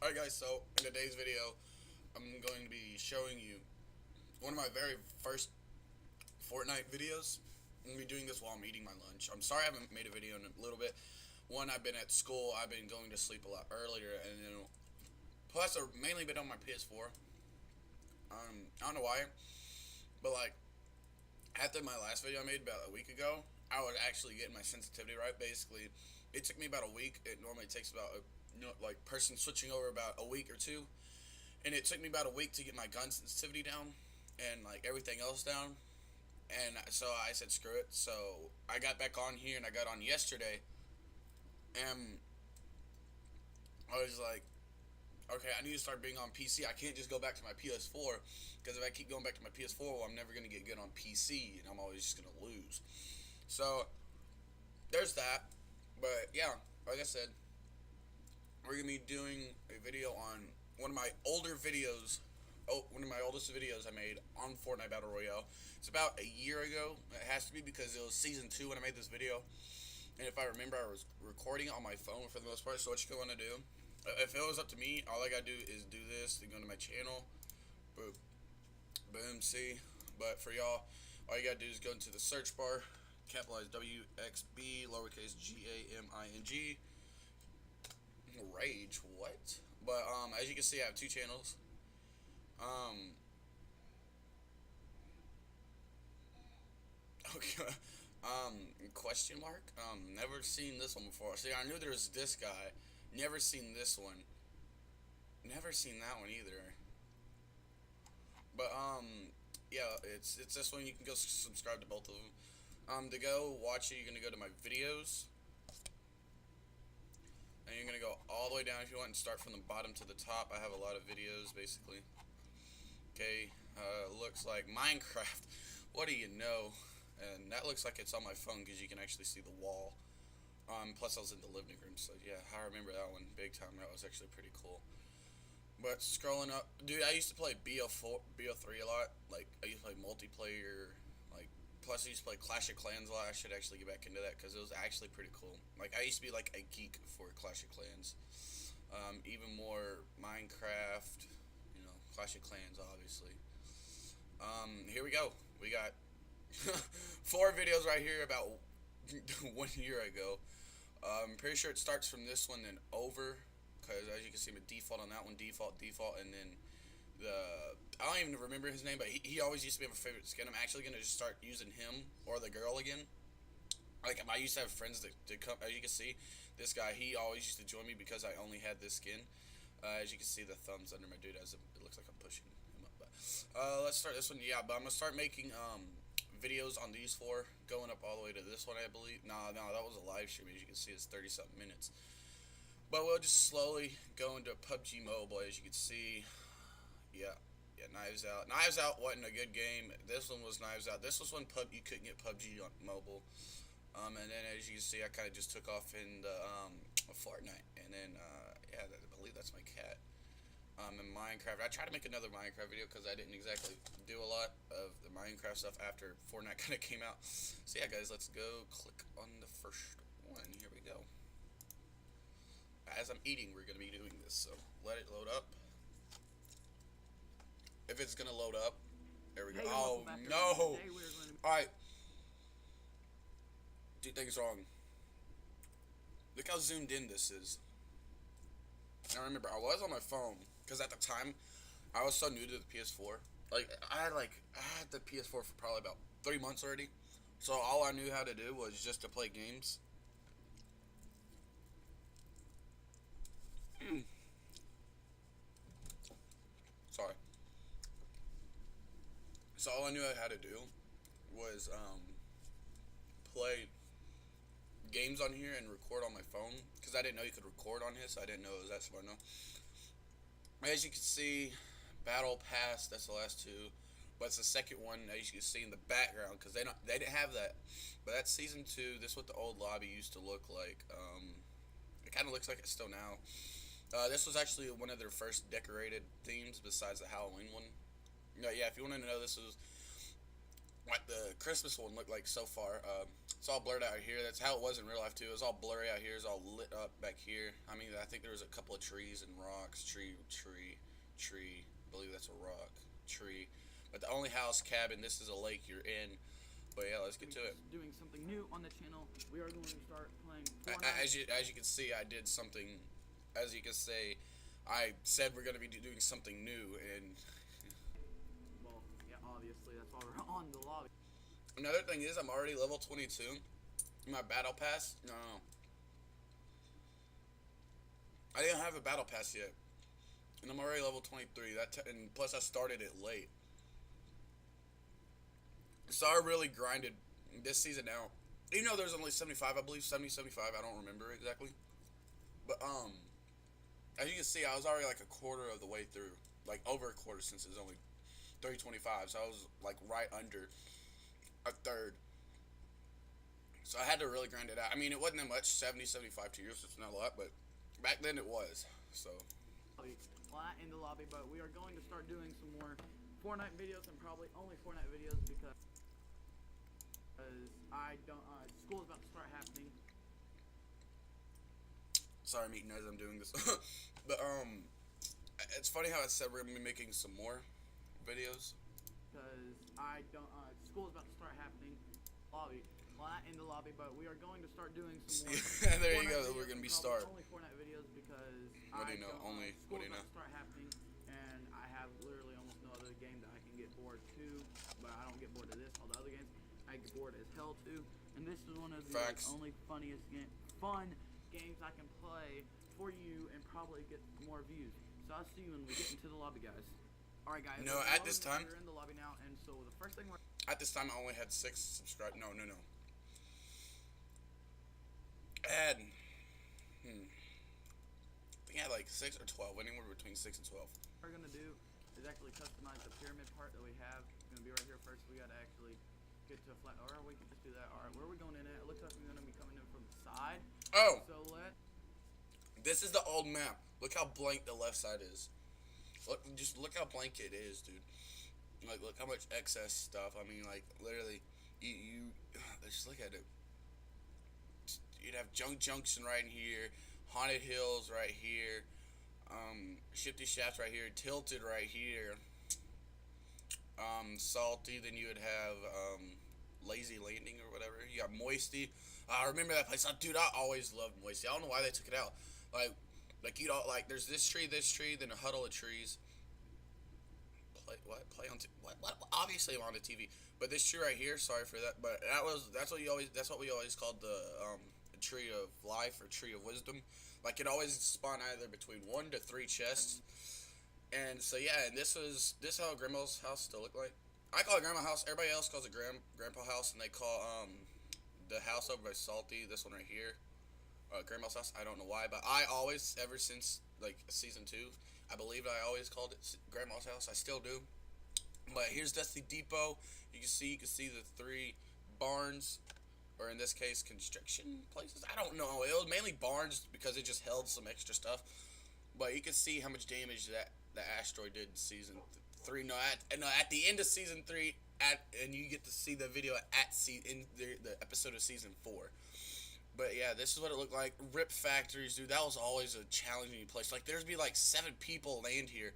Alright guys, so in today's video, I'm going to be showing you one of my very first Fortnite videos. I'm going to be doing this while I'm eating my lunch. I'm sorry I haven't made a video in a little bit. One, I've been at school, I've been going to sleep a lot earlier, and then plus I've mainly been on my PS4. I don't know why, but like, after my last video I made about a week ago, I was actually getting my sensitivity right. Basically, it took me about a week. It normally takes about like person switching over about a week or two, and it took me about a week to get my gun sensitivity down and like everything else down. And so I said screw it. So I got back on here and I got on yesterday, and I was like, okay, I need to start being on PC. I can't just go back to my PS4 because if I keep going back to my PS4, well, I'm never gonna get good on PC, and I'm always just gonna lose. So there's that. But yeah, like I said, we're gonna be doing a video on one of my older videos. Oh, one of my oldest videos I made on Fortnite Battle Royale. It's about a year ago. It has to be because it was season 2 when I made this video. And if I remember, I was recording it on my phone for the most part. So what you want to do? If it was up to me, all I gotta do is do this. Then go to my channel. Boom, boom. See. But for y'all, all you gotta do is go into the search bar, capitalize WXB, lowercase GAMING. Rage. What? But as you can see, I have 2 channels. Um, okay. Question mark? Never seen this one before. See, I knew there was this guy. Never seen this one. Never seen that one either. But yeah, it's this one. You can go subscribe to both of them. To go watch it, you're gonna go to my videos, and you're gonna go all the way down if you want, and start from the bottom to the top. I have a lot of videos, basically. Okay, looks like Minecraft. What do you know? And that looks like it's on my phone because you can actually see the wall. Plus I was in the living room, so yeah, I remember that one big time. That was actually pretty cool. But scrolling up, dude, I used to play BO4, BO3 a lot. Like I used to play multiplayer. Like plus I used to play Clash of Clans a lot. I should actually get back into that because it was actually pretty cool. Like I used to be like a geek for Clash of Clans. Even more Minecraft. You know, Clash of Clans, obviously. Here we go. We got 4 videos right here about 1 year ago. I'm pretty sure it starts from this one and over, because as you can see, my default on that one, default, and then the I don't even remember his name, but he always used to be my favorite skin. I'm actually gonna just start using him or the girl again. Like I used to have friends that come. As you can see, this guy he always used to join me because I only had this skin. As you can see, the thumbs under my dude as it looks like I'm pushing him up. But let's start this one. Yeah, but I'm gonna start making videos on these 4, going up all the way to this one, I believe. No, that was a live stream. As you can see, it's 30-something minutes. But we'll just slowly go into PUBG Mobile, as you can see. Yeah, Knives Out. Knives Out wasn't a good game. This one was Knives Out. This was when you couldn't get PUBG on mobile. And then as you can see, I kind of just took off in the Fortnite. And then, yeah, I believe that's my cat. In Minecraft. I tried to make another Minecraft video because I didn't exactly do a lot of the Minecraft stuff after Fortnite kind of came out. So yeah, guys, let's go click on the first one. Here we go. As I'm eating, we're going to be doing this, so let it load up. If it's going to load up, there we go. Oh, no. Alright. 2 things wrong. Look how zoomed in this is. Now remember, I was on my phone, because at the time, I was so new to the PS4. I had the PS4 for probably about 3 months already. So all I knew how to do was just to play games. Sorry. So all I knew how to do was play games on here and record on my phone, because I didn't know you could record on here, so I didn't know it was that smart. No. As you can see, Battle Pass. That's the last 2, but it's the second one. As you can see in the background, because they didn't have that. But that's season 2. This is what the old lobby used to look like. It kind of looks like it still now. This was actually one of their first decorated themes besides the Halloween one. Yeah, if you want to know, this was what the Christmas one looked like so far. It's all blurred out here. That's how it was in real life too. It was all blurry out here. It's all lit up back here. I mean, I think there was a couple of trees and rocks. Tree. I believe that's a rock. Tree. But the only house, cabin, this is a lake you're in. But yeah, let's get to it. Doing something new on the channel. We are going to start playing Fortnite. As you can see, I did something. As you can say, I said we're gonna be doing something new, and well, yeah, obviously that's why we're on the lobby. Another thing is, I'm already level 22. My battle pass? No. I didn't have a battle pass yet. And I'm already level 23. And plus I started it late. So I really grinded this season out. Even though there's only 75, I believe. 70, 75. I don't remember exactly. But, as you can see, I was already like a quarter of the way through. Like, over a quarter since it's only 325. So I was, like, right under a third. So I had to really grind it out. I mean, it wasn't that much, 70, 75 to years, it's not a lot, but back then it was, so. Flat in the lobby, but we are going to start doing some more Fortnite videos, and probably only Fortnite videos, because I don't, school is about to start happening. Sorry, I'm eating as I'm doing this. But, it's funny how I said we're going to be making some more videos. Because I don't, school is about to start happening. Lobby, flat in the lobby, but we are going to start doing some more. There you go. Videos, we're gonna be start. Only Fortnite videos because What do you know? School What do you is know? about to start happening, and I have literally almost no other game that I can get bored to. But I don't get bored of this. All the other games I get bored as hell to. And this is one of the only fun games I can play for you and probably get more views. So I'll see you when we get into the lobby, guys. Alright guys, No, at this time, we're in the lobby now, and so the first thing we're... At this time, I only had 6 subscribers. No. I think I had like 6 or 12, anywhere between 6 and 12. What we're gonna do is actually customize the pyramid part that we have. It's gonna be right here first. We gotta actually get to a flat, or we can just do that. Alright, where are we going in at? It looks like we're gonna be coming in from the side. Oh! So This is the old map. Look how blank the left side is. Just look how blank it is, dude. Like, look how much excess stuff. I mean, like, literally, just look at it. You'd have Junk Junction right in here, Haunted Hills right here, Shifty Shafts right here, Tilted right here, Salty, then you would have, Lazy Landing or whatever. You got Moisty. I remember that place. Dude, I always loved Moisty. I don't know why they took it out. Like you know, like there's this tree, then a huddle of trees. Play on what? Obviously I'm on the TV, but this tree right here. Sorry for that, but that's what we always called the tree of life or tree of wisdom. Like it always spawned either between 1 to 3 chests. And so yeah, and this how Grandma's house still looked like. I call it Grandma house. Everybody else calls it Grandpa house, and they call the house over by Salty, this one right here, Grandma's house. I don't know why, but I always, ever since like season 2, I believe I always called it Grandma's house. I still do. But here's Dusty Depot. You can see the 3 barns, or in this case, construction places. I don't know. It was mainly barns because it just held some extra stuff. But you can see how much damage that the asteroid did in season 3. At the end of season 3, and you get to see the video in the episode of season 4. But yeah, this is what it looked like. Rip factories, dude. That was always a challenging place. Like there'd be like 7 people land here,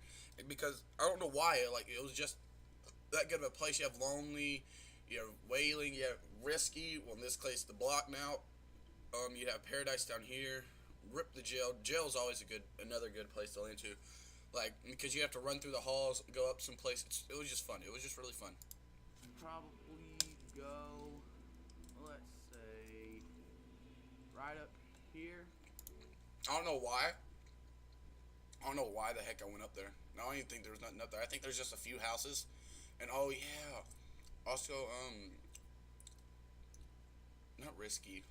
because I don't know why. Like it was just that good of a place. You have Lonely, you have Wailing, you have Risky. Well, in this case, the Block Mount. You have Paradise down here. Rip the Jail. Jail is always another good place to land to. Like because you have to run through the halls, go up some places. It was just fun. It was just really fun. Probably go. Let's say right up here. I don't know why. I don't know why the heck I went up there. I don't even think there was nothing up there. I think there's just a few houses. And oh yeah. Also, not Risky.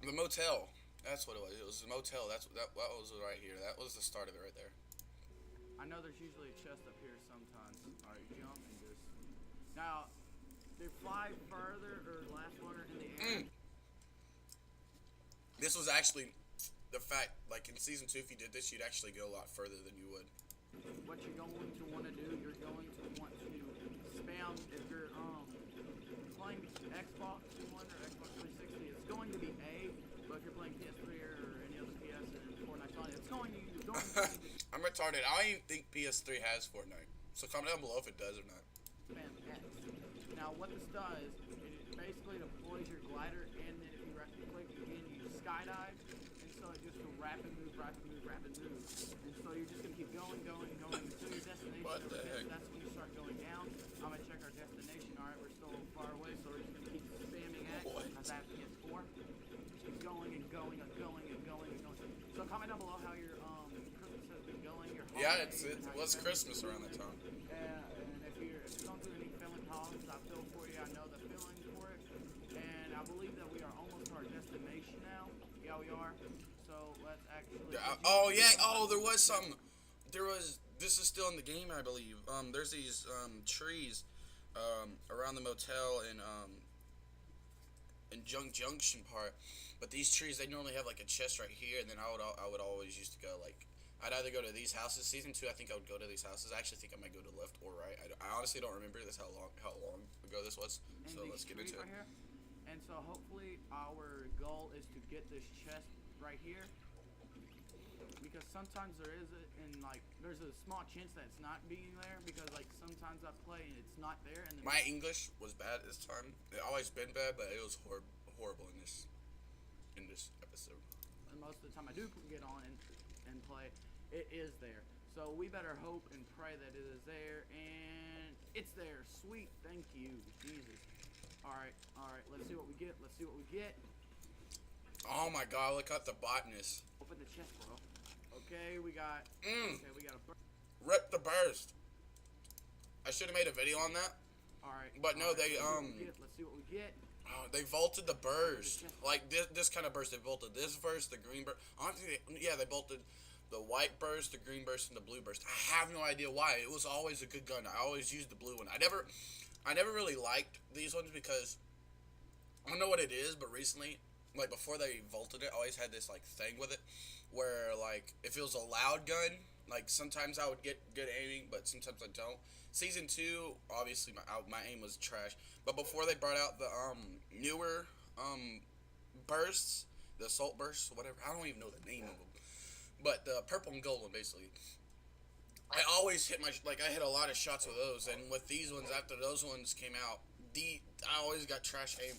The motel. That's what it was. It was the motel. That was it right here. That was the start of it right there. I know there's usually a chest up here sometimes. Alright, jump and just... Now, they fly further or last longer in the air. This was actually the fact, like in season 2, if you did this, you'd actually go a lot further than you would. What you're going to want to do, you're going to want to spam, if you're playing Xbox One or Xbox 360, it's going to be A. But if you're playing PS3 or any other PS and Fortnite's on it, it's going to I'm retarded. I don't even think PS3 has Fortnite. So comment down below if it does or not. spam X. Now what this does, it basically deploys your glider, and then if you click again, you skydive, and so it just goes rapid move, rapid move, rapid move, and so you're just gonna keep going until your destination. What the heck? That's when you start going down. I'm gonna check our destination. All right, we're still a little far away, so we're just gonna keep spamming X. What? As I have PS4, just keep going and going and going and going and going. So comment down below how your Christmas has been going. Your Yeah, it was Christmas around that time. And if you're going through any feeling problems, I feel for you. I know the feeling for it. And I believe that we are almost to our destination now. Yeah, we are. So let's actually. Oh yeah. Oh, there was some. This is still in the game, I believe. There's these trees around the motel in Junk Junction part. But these trees, they normally have like a chest right here, and then I would always used to go like. I'd either go to these houses. Season 2, I think I would go to these houses. I actually think I might go to left or right. I honestly don't remember. That's how long ago this was. So let's get into it. Right here. And so hopefully our goal is to get this chest right here, because sometimes there's a small chance that it's not being there, because like sometimes I play and it's not there. And my English was bad this time. It always been bad, but it was horrible in this episode. And most of the time I do get on and play. It is there. So we better hope and pray that it is there, and it's there. Sweet, thank you, Jesus. Alright, let's see what we get. Oh my god, look at the botanist. Open the chest, bro. Okay, we got a burst. Rip the burst. I should have made a video on that. Alright. But no, they let's see what we get. They vaulted the burst. Like this kind of burst. They vaulted this burst, the green burst. Honestly, they bolted the white burst, the green burst, and the blue burst. I have no idea why. It was always a good gun. I always used the blue one. I never really liked these ones because I don't know what it is, but recently, like before they vaulted it, I always had this like thing with it where like if it was a loud gun, like sometimes I would get good aiming, but sometimes I don't. Season 2, obviously my aim was trash, but before they brought out the newer bursts, the assault bursts, whatever, I don't even know the name of them. But the purple and gold one, basically, I always hit I hit a lot of shots with those. And with these ones, after those ones came out, I always got trash aim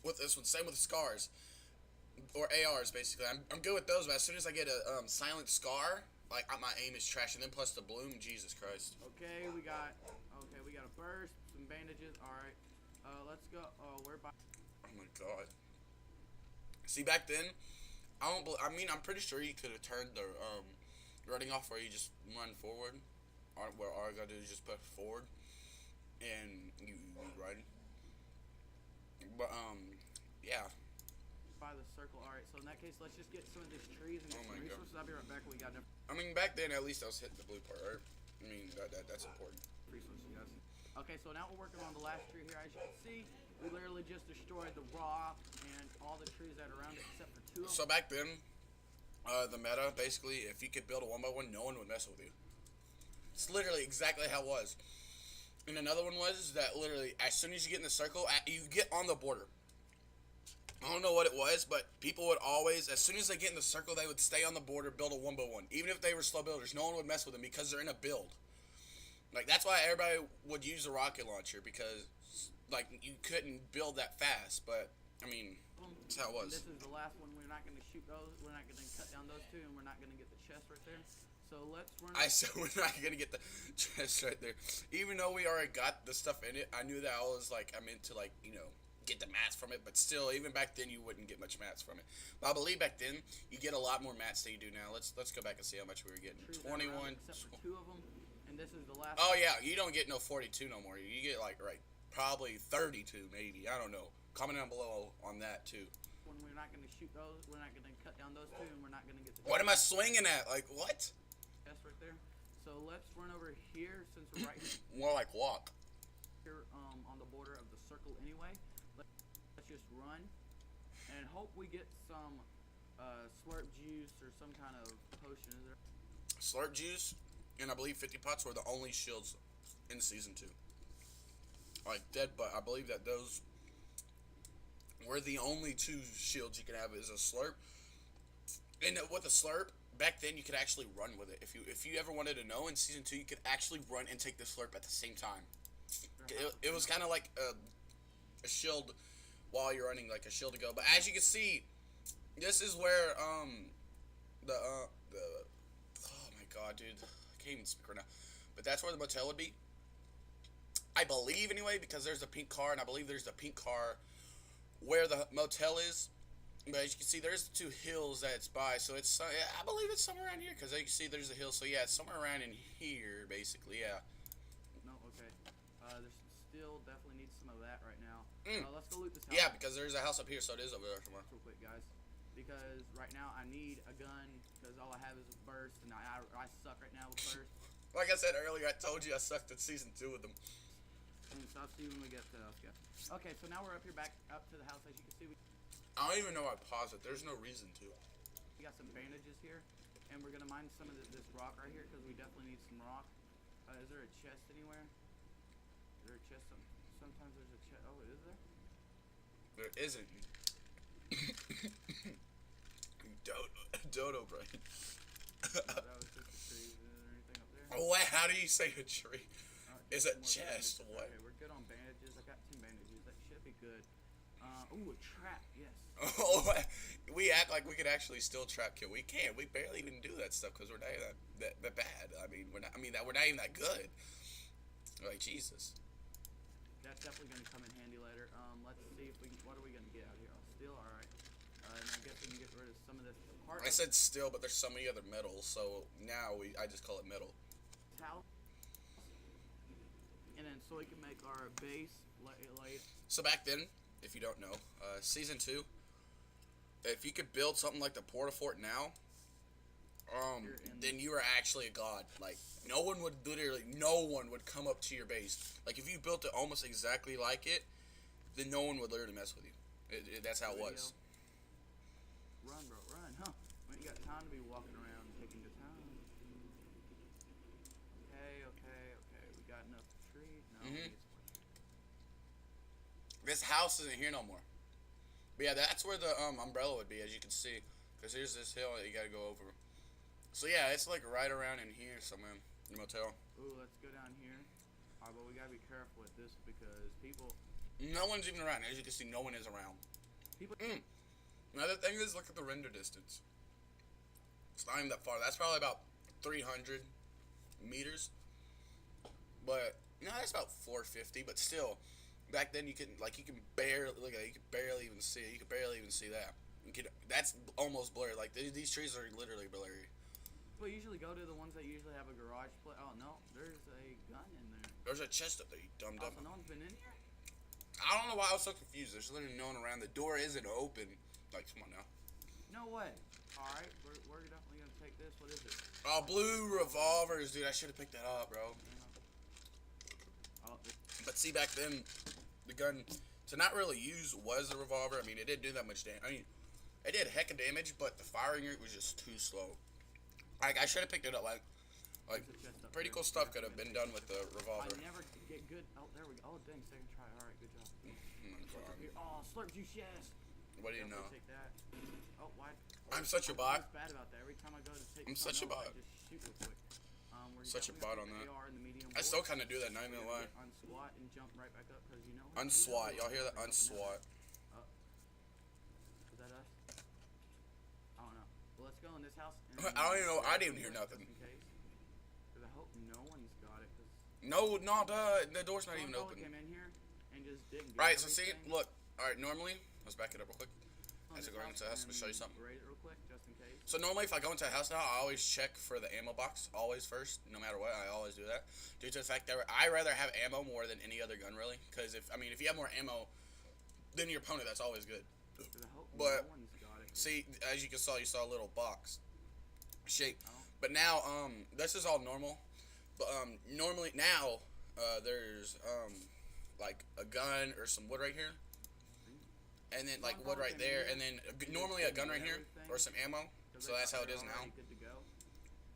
with this one. Same with scars or ARs, basically. I'm good with those, but as soon as I get a silent scar, like my aim is trash. And then plus the bloom, Jesus Christ. Okay, we got a burst, some bandages. All right, let's go. Oh, we're by. Oh my god. See, back then, I'm pretty sure you could have turned the running off where you just run forward, or where all you gotta do is just push forward, and you run. But yeah. By the circle. All right. So in that case, let's just get some of these trees and get some resources. I'll be right back. We got enough. I mean, back then at least I was hitting the blue part, right? I mean that's important. Resources, guys. Okay, so now we're working on the last tree here. As you can see, we literally just destroyed the rock and all the trees that are around it except for 2 of them. So back then, the meta, basically, if you could build a 1x1, no one would mess with you. It's literally exactly how it was. And another one was that literally, as soon as you get in the circle, you get on the border. I don't know what it was, but people would always, as soon as they get in the circle, they would stay on the border, build a 1x1. Even if they were slow builders, no one would mess with them because they're in a build. Like, that's why everybody would use a rocket launcher, because, like, you couldn't build that fast, but, I mean, that's how it was. This is the last one. We're not going to shoot those. We're not going to cut down those 2, and we're not going to get the chest right there. So let's run. I said we're not going to get the chest right there. Even though we already got the stuff in it, I knew that I was, like, I meant to, like, get the mats from it, but still, even back then, you wouldn't get much mats from it. But I believe back then, you get a lot more mats than you do now. Let's go back and see how much we were getting. 21. Except for 2 of them, and this is the last. Oh yeah, you don't get no 42 no more. You get like probably 32 maybe. I don't know. Comment down below on that too. When we're not going to shoot those, we're not going to cut down those 2, and we're not going to get the. What am I swinging at? Like what? Chest right there. So let's run over here since we're right here. More like walk. Here, on the border of the circle anyway. Let's just run and hope we get some slurp juice or some kind of potion. Is there? Slurp juice and I believe 50 pots were the only shields in season 2. Like dead, but I believe that those where the only two shields you can have is a slurp. And with a slurp, back then you could actually run with it. If you ever wanted to know, in season 2 you could actually run and take the slurp at the same time. It was kind of like a shield while you're running, like a shield to go. But as you can see, this is where the oh my god, dude, I can't even speak right now. But that's where the motel would be, I believe, anyway, because there's a pink car, and I believe there's a pink car where the motel is. But as you can see, there's the two hills that it's by, so it's I believe it's somewhere around here, because as you can see, there's a hill. So yeah, it's somewhere around in here, basically. Yeah. No, okay. There's still definitely needs some of that right now. Let's go loot this house. Yeah, because there's a house up here, so it is over there somewhere. Real quick, guys, because right now I need a gun, because all I have is a burst, and I suck right now with burst. Like I said earlier, I told you I sucked at season 2 with them. And so I'll see when we get to the house, guys. Okay, so now we're up here, back up to the house. As you can see, I don't even know I paused it. There's no reason to. we got some bandages here, and we're gonna mine some of this rock right here, because we definitely need some rock. Is there a chest anywhere? Is there a chest? Sometimes there's a chest. Oh, is there? There isn't. Dodo brain. That was just a tree. Is there anything up there? Oh, what? How do you say a tree? It's a More chest. bandages. What? Okay, we're good on bandages. I got 10 bandages. That should be good. Ooh, a trap. Yes. Oh, we act like we could actually still trap kill. We can't. We barely even do that stuff because we're not even that bad. I mean, we're not. I mean, we're not even that good. Like Jesus. That's definitely gonna come in handy later. Let's see if we. What are we gonna get out here? Oh, steel. All right. And I guess we can get rid of some of this. I said steel, but there's so many other metals, so now I just call it metal. House. And then so we can make our base light. So back then, if you don't know, season 2, if you could build something like the Porta Fort now, then you were actually a god. Like no one would come up to your base. Like if you built it almost exactly like it, then no one would literally mess with you. That's how it was. Run, bro, run, huh? We ain't got time to be walking around taking the time. Okay. We got enough tree. No. This house isn't here no more. But yeah, that's where the umbrella would be, as you can see. Because here's this hill that you gotta go over. So yeah, it's like right around in here somewhere, in the motel. Ooh, let's go down here. Alright, but we gotta be careful with this because people... No one's even around. As you can see, no one is around. People... Another thing is, look at the render distance. It's not even that far. That's probably about 300 meters. But, no, that's about 450, but still... Back then, you can barely look at it. You could barely even see it. You could barely even see that. That's almost blurry. Like these trees are literally blurry. Well, usually go to the ones that usually have a garage plate. Oh no, there's a gun in there. There's a chest up there. You dumb. So no one's been in here. I don't know why I was so confused. There's literally no one around. The door isn't open. Like, come on now. No way. All right, we're definitely gonna take this. What is it? Oh, blue revolvers, dude. I should have picked that up, bro. But see, back then, the gun to not really use was the revolver. I mean, it didn't do that much damage. I mean, it did a heck of damage, but the firing rate was just too slow. Like, I should have picked it up. Like pretty cool stuff could have been done with the revolver. I never get good. Oh, there we go. Oh, dang, second try. All right, good job. Oh, slurp juice, yes. What do you know? Take that. Oh, why? I'm such a bot. I'm bad about that. Every time I go to take I'm such a bot. I just shoot real quick. Such a bot on that. I still kind of do that, not even gonna lie. Unswat and jump right back up because you know. Unswat. Y'all hear that? Unswat. Is that us? I don't know. Well, let's go in this house. I don't even know. I didn't even hear nothing. Because I hope no one's got it. No, the door's not even open. Came in here and just didn't get right, so see, look. Alright, normally, let's back it up real quick. As I go into the house, let me show you something. Raise it real quick, just in case. So normally if I go into a house now, I always check for the ammo box, always first, no matter what, I always do that. Due to the fact that I rather have ammo more than any other gun, really. Because if you have more ammo than your opponent, that's always good. But, see, as you saw, you saw a little box shape. But now, this is all normal. But, normally, now, there's, like, a gun or some wood right here. And then, like, wood right there, and then normally a gun right here, or some ammo, so that's how it is now.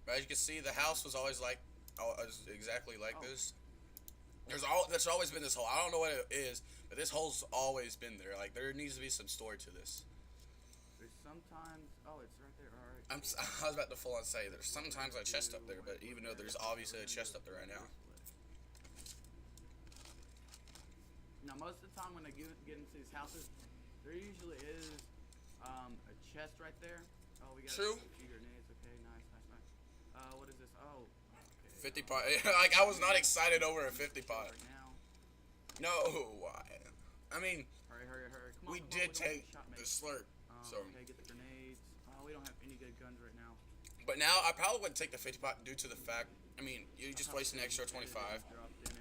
But as you can see, the house was always like, exactly like this. That's always been this hole. I don't know what it is, but this hole's always been there. Like there needs to be some story to this. There's sometimes. Oh, it's right there. All right. I was about to full on say there's sometimes a chest up there, but even though there's obviously a chest up there right now. Now, most of the time when I get into these houses, there usually is a chest right there. Oh, we got True. a few grenades. Okay, nice. What is this? Oh, okay. 50 pot. Like I was not excited over a 50 pot. Right now. No, I mean, Hurry. Come on, we did take shot, the slurp. So. Okay, get the grenades. Oh, we don't have any good guns right now. But now I probably wouldn't take the 50 pot due to the fact. I mean, you just waste an extra 25.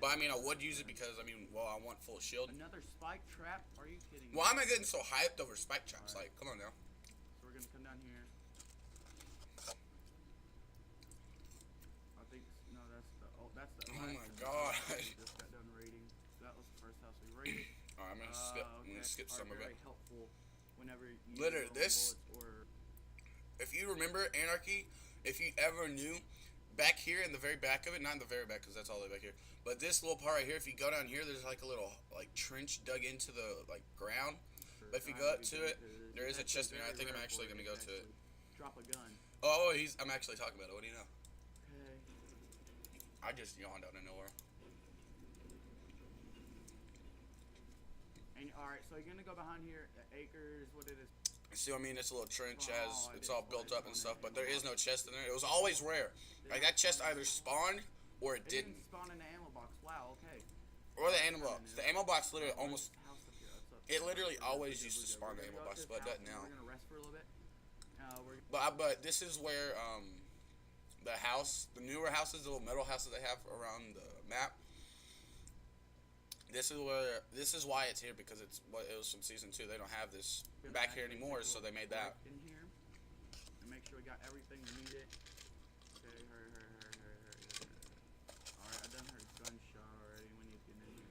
But I mean, I would use it because I mean, well, I want full shield. Another spike trap? Are you kidding me? Why am I getting so hyped over spike traps? Right. Like, come on now. So we're gonna come down here. I think no, that's the. Oh my god. Just got done raiding. So that was the first house we raided. All right, I'm gonna skip. Okay. I'm gonna skip some of it. Very helpful whenever you literally this. Or if you remember Anarchy, if you ever knew, back here in the very back of it, not in the very back because that's all the way back here, but this little part right here, if you go down here, there's like a little like trench dug into the like ground. But if you go up to it, there is a chest in there. I think I'm actually gonna go to it. Drop a gun. Oh, I'm actually talking about it. What do you know? Okay. I just yawned out of nowhere. And alright, so you're gonna go behind here, acres, what it is. See what I mean? It's a little trench it's all built up and stuff, but there is no chest in there. It was always rare. Like that chest either spawned or it didn't. Spawn in the ammo box. Wow, okay. Or the ammo box. The ammo box literally almost. It literally always used to spawn the ammo box, but it doesn't now. We're gonna rest for a little bit. But this is where the house, the newer houses, the little metal houses they have around the map. This is why it's here, because it was from season 2. They don't have this back here anymore, so they made that. In here, and make sure we got everything we need. Okay, hurry. Alright, I done heard gunshot already. We need to get in here.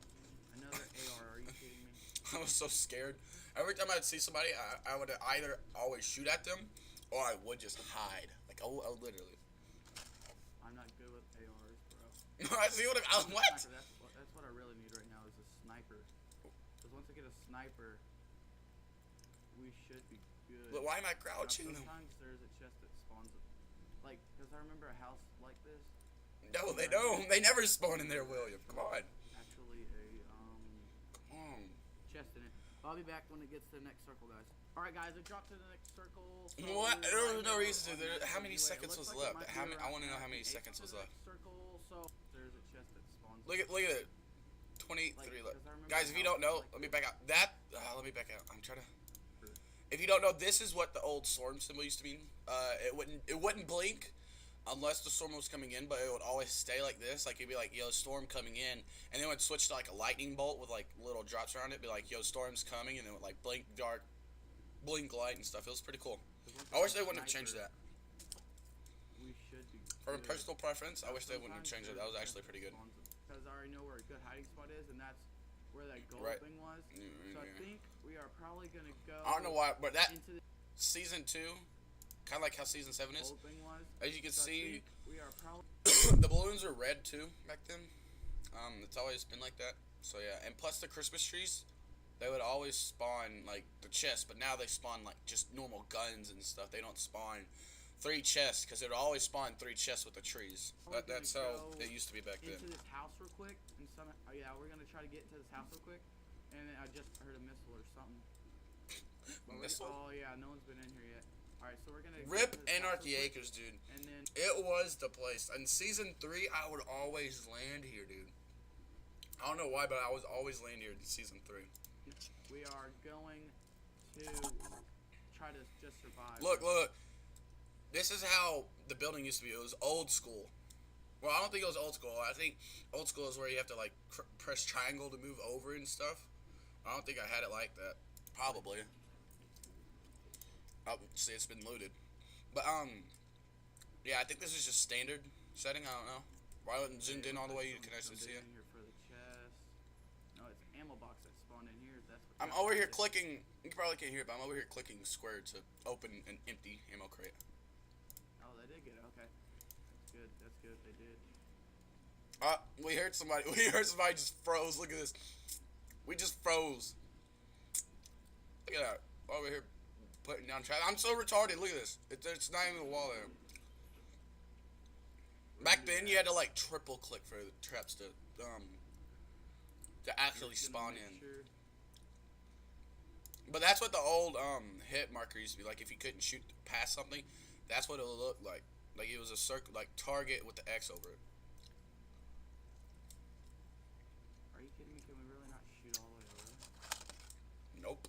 Another AR, are you kidding me? I was so scared. Every time I'd see somebody, I would either always shoot at them, or I would just hide. Like, I literally. I'm not good with ARs, bro. I see what what? That's what I really need right now is a sniper. Because once I get a sniper, we should be good. But why am I crouching? Sometimes there's a chest that spawns it. Like, because I remember a house like this. No, they don't. They never spawn in there, William. Come on. Actually, Come on. Chest in it. I'll be back when it gets to the next circle, guys. Alright, guys, it dropped to the next circle. So what? There was no reason to. How many seconds was left? I want to know how many seconds was left. Circle, so there's a chest that spawns. Look at it. 23 left. Guys, if you don't know, let me back out. Let me back out. I'm trying to. If you don't know, this is what the old storm symbol used to mean. It wouldn't blink unless the storm was coming in, but it would always stay like this. Like it'd be like, yo, storm coming in, and then it would switch to like a lightning bolt with like little drops around it. Be like, yo, storm's coming, and it would like blink dark, blink light and stuff. It was pretty cool. I wish they wouldn't have changed that. We should be. For a personal preference, I wish they wouldn't have changed it. That was actually pretty good. Because I already know where a good hiding spot is, and that's where that gold thing was. So I think we are probably gonna go. I don't know why, but that season 2, kind of like how season 7 is. As you can see, we are probably the balloons are red too back then. It's always been like that. So yeah, and plus the Christmas trees, they would always spawn like the chests, but now they spawn like just normal guns and stuff. They don't spawn 3 chests because it would always spawn 3 chests with the trees. That's how it used to be back then. Into this house real quick, and yeah, we're gonna try to get into this house real quick, and then I just heard a missile or something. Missile? Oh yeah, no one's been in here yet. All right, so we're gonna rip Anarchy Acres, dude. And then it was the place. In season 3, I would always land here, dude. I don't know why, but I was always land here in season 3. We are going to try to just survive. Look. This is how the building used to be. It was old school. Well, I don't think it was old school. I think old school is where you have to like press triangle to move over and stuff. I don't think I had it like that. Probably. Oh, see, it's been looted. But yeah, I think this is just standard setting. I don't know. Why wasn't zoomed in all the way you can actually see it? Here for the chest. No, it's an ammo box that spawned in here. That's what I'm over here clicking. You probably can't hear it, but I'm over here clicking square to open an empty ammo crate. Oh, they did get it. Okay, that's good. They did. We heard somebody. We heard somebody just froze. Look at this. We just froze. Look at that. Over here putting down traps. I'm so retarded. Look at this. It's not even a wall there. Back then, you had to like triple click for the traps to actually spawn in. But that's what the old hit marker used to be like. If you couldn't shoot past something, that's what it would look like. Like it was a circle, like target with the X over it. Are you kidding me? Can we really not shoot all the way over? Nope.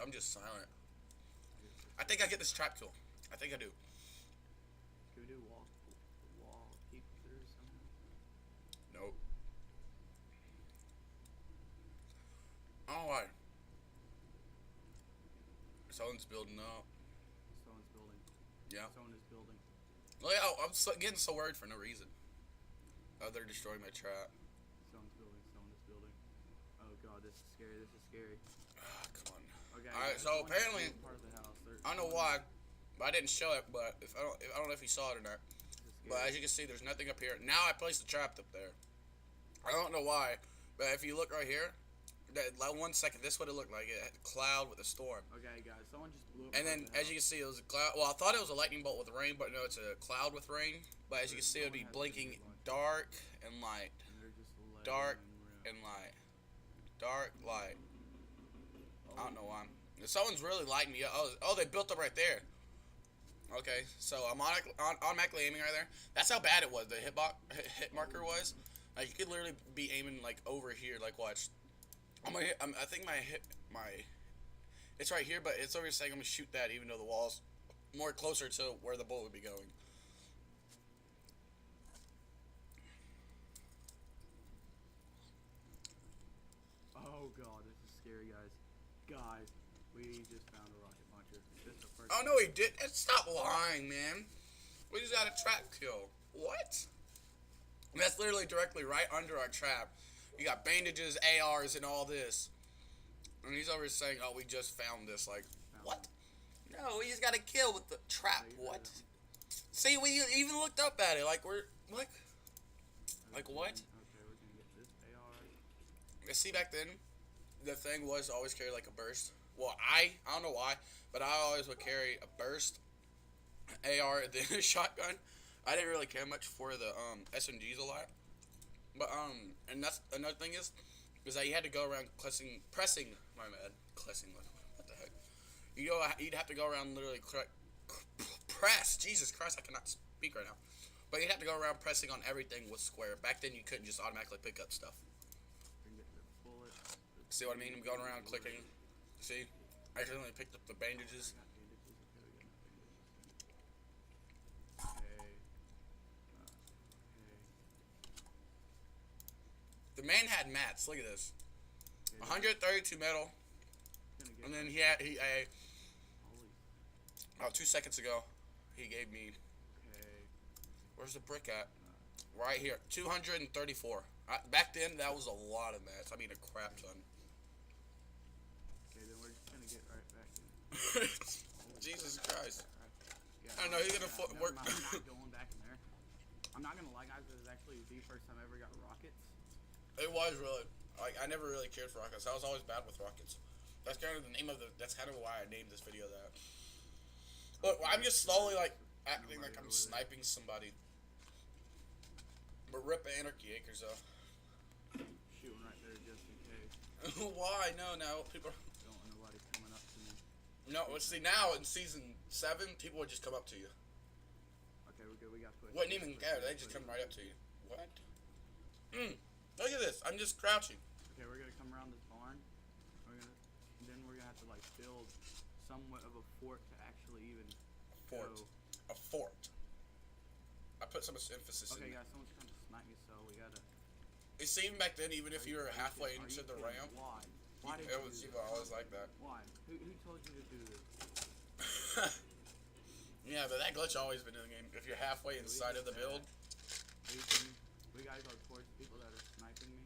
I'm just silent. I think I get this trap kill. I think I do. Can we do wall keep through somehow? Nope. Oh, why? Someone's building up. Someone's building. Yeah. Someone is building. Like, I'm getting so worried for no reason. Oh, they're destroying my trap. Someone's building. Someone is building. Oh god, this is scary. This is scary. Ah, come on. Okay. Alright, so apparently, part of the house. I don't know why, but I didn't show it. But I don't know if you saw it or not. But as you can see, there's nothing up here. Now I placed the trap up there. I don't know why, but if you look right here, like 1 second, this is what it looked like. It had a cloud with a storm. Okay, guys, someone just blew up. And then, as you can see, it was a cloud. Well, I thought it was a lightning bolt with rain, but no, it's a cloud with rain. But as you can see, it would be blinking dark and light. Dark and light. Dark, light. I don't know why. Someone's really lighting me up. Oh, they built up right there. Okay, so I'm automatically aiming right there. That's how bad it was. The hit marker was. Like, you could literally be aiming like over here. Like, watch. I think it's right here, but it's over here saying I'm gonna shoot that, even though the wall's more closer to where the bullet would be going. Oh god, this is scary, guys. Guys, we just found a rocket launcher. This is the first. Oh no, he did. Stop lying, man. We just got a trap kill. What? That's literally directly right under our trap. You got bandages, ARs, and all this. And he's over saying, oh, we just found this. Like, what? No, we just got a kill with the trap. What? See, we even looked up at it. Like, we're, like what? Okay, we're gonna get this AR. See, back then, the thing was to always carry, like, a burst. Well, I don't know why, but I always would carry a burst, AR, and then a shotgun. I didn't really care much for the, SMGs a lot. But, and that's another thing is that you had to go around pressing, my bad, what the heck? You'd have to go around literally press, Jesus Christ, I cannot speak right now. But you'd have to go around pressing on everything with square. Back then you couldn't just automatically pick up stuff. See what I mean? I'm going around clicking. See? I accidentally picked up the bandages. The man had mats. Look at this. 132 metal. And then he 2 seconds ago, he gave me. Where's the brick at? Right here. 234. Back then, that was a lot of mats. I mean, a crap ton. Okay, then we're just gonna get right back in. Jesus Christ. Yeah, I don't know. He's gonna work. I'm not going back in there. I'm not gonna lie, guys. This is actually the first time I ever got rockets. It was really. Like, I never really cared for rockets. I was always bad with rockets. That's kind of the name of the. That's kind of why I named this video that. Look, I'm just slowly like acting like I'm sniping somebody. But rip Anarchy Acres though. Shooting right there just in case. Why? No, people. Don't want nobody coming up to me. No, let's see. Now in season 7, people would just come up to you. Okay, we're good. We got push. Wouldn't even care. They just come right up to you. What? Look at this. I'm just crouching. Okay, we're gonna come around this barn. Then we're gonna have to like build somewhat of a fort to actually even. A fort. I put some emphasis in. Okay, guys, someone's trying to snipe me, so we gotta. It seemed back then, even if you were halfway into the ramp, Why? Why did it you was do always like that. Why? Who told you to do this? Yeah, but that glitch always been in the game. If you're halfway inside of the build. We gotta go towards people that are sniping me.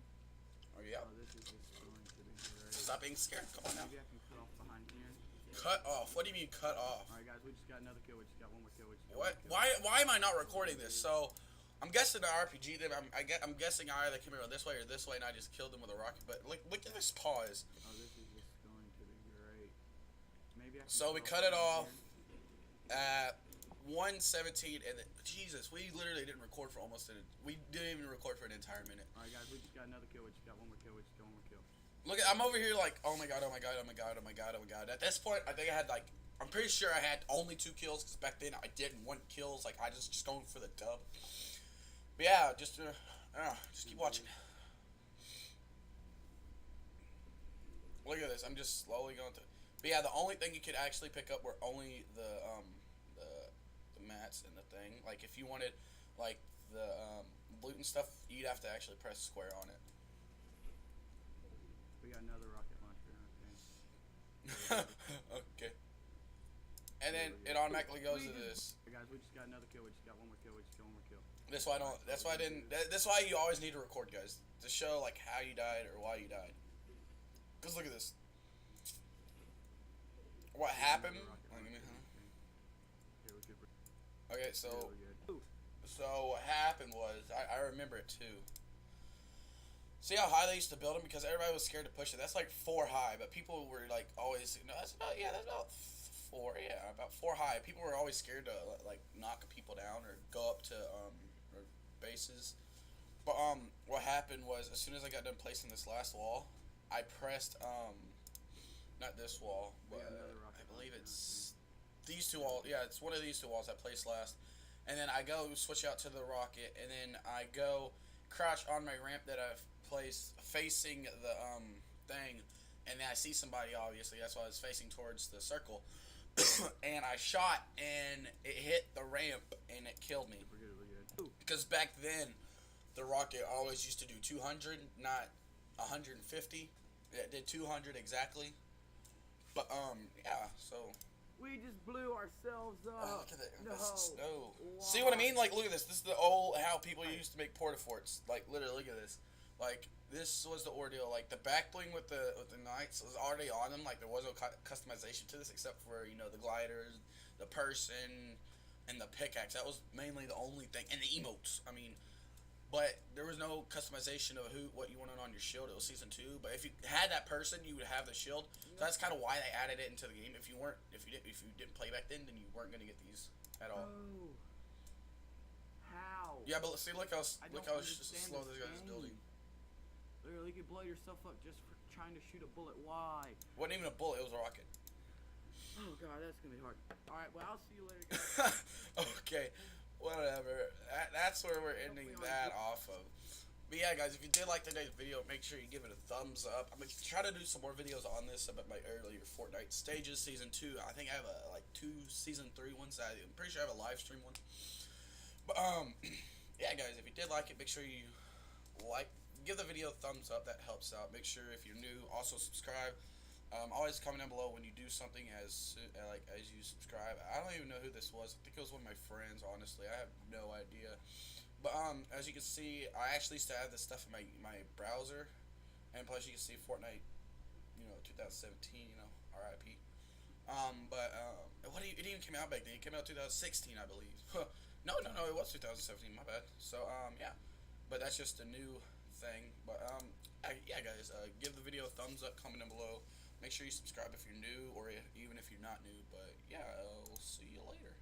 Oh yeah. Oh, this is just going to be great. Stop being scared. Come on now. Maybe I can cut off behind here. Cut off? What do you mean cut off? Alright, guys, we just got another kill. We just got one more kill. What? Why am I not recording this? So, I'm guessing the RPG. I'm guessing I either came around this way or this way, and I just killed them with a rocket. But look at this pause. Oh, this is just going to be great. Maybe I can So we cut it off at 1:17, and Jesus, we literally didn't record for we didn't even record for an entire minute. All right, guys, we just got another kill. We just got one more kill. We just got one more kill. Look, I'm over here like, oh my god, oh my god, oh my god, oh my god, oh my god. At this point, I think I had like, I'm pretty sure I had only 2 kills because back then I didn't want kills. Like I just going for the dub. But yeah, just keep watching. Look at this. I'm just slowly going through. But yeah, the only thing you could actually pick up were only the mats and the thing. Like if you wanted like the loot and stuff, you'd have to actually press square on it. We got another rocket launcher. Okay. Okay. And then it automatically goes to this. Hey guys, we just got another kill. We just got one more kill. We just got one more kill. That's why I don't. That's why I didn't. That's why you always need to record, guys, to show like how you died or why you died. Cause look at this. What happened? Okay, so what happened was I remember it too. See how high they used to build them because everybody was scared to push it. That's like 4 high, but people were like always that's about 4 about 4 high. People were always scared to like knock people down or go up to or bases. But what happened was as soon as I got done placing this last wall, I pressed not this wall, but I believe it's these 2 walls. Yeah, it's one of these 2 walls I placed last. And then I go switch out to the rocket, and then I go crouch on my ramp that I've placed facing the thing, and then I see somebody. Obviously, that's why I was facing towards the circle. And I shot, and it hit the ramp, and it killed me. Because back then, the rocket always used to do 200, not 150. It did 200 exactly. But yeah, so we just blew ourselves up. oh, look at that. No. Snow. Wow. See what I mean? Like, look at this. This is the old how people used to make porta forts. Like, literally, look at this. Like, this was the ordeal. Like, the back bling with the knights was already on them. Like, there was no customization to this except for the gliders, the person, and the pickaxe. That was mainly the only thing, and the emotes. I mean. But there was no customization of what you wanted on your shield. It was season 2. But if you had that person, you would have the shield. So that's kind of why they added it into the game. If you didn't play back then you weren't gonna get these at all. Oh. How? Yeah, but see, look how slow this guy's building. Literally, you could blow yourself up just for trying to shoot a bullet. Why? It wasn't even a bullet. It was a rocket. Oh god, that's gonna be hard. All right, well I'll see you later, guys. Okay. Whatever. That's where we're ending that off of. But yeah, guys, if you did like today's video, make sure you give it a thumbs up. I'm going to try to do some more videos on this about my earlier Fortnite stages. Season 2, I think I have like 2 Season 3 ones. I'm pretty sure I have a live stream one. But, yeah, guys, if you did like it, make sure you give the video a thumbs up. That helps out. Make sure if you're new, also subscribe. Always comment down below when you do something as you subscribe. I don't even know who this was. I think it was one of my friends, honestly. I have no idea. But as you can see, I actually still have this stuff in my browser. And plus you can see Fortnite, 2017, RIP. It even came out back then. It came out 2016, I believe. No, it was 2017, my bad. So yeah. But that's just a new thing. But yeah, guys, give the video a thumbs up, comment down below. Make sure you subscribe if you're new, or even if you're not new. But yeah, I'll see you later.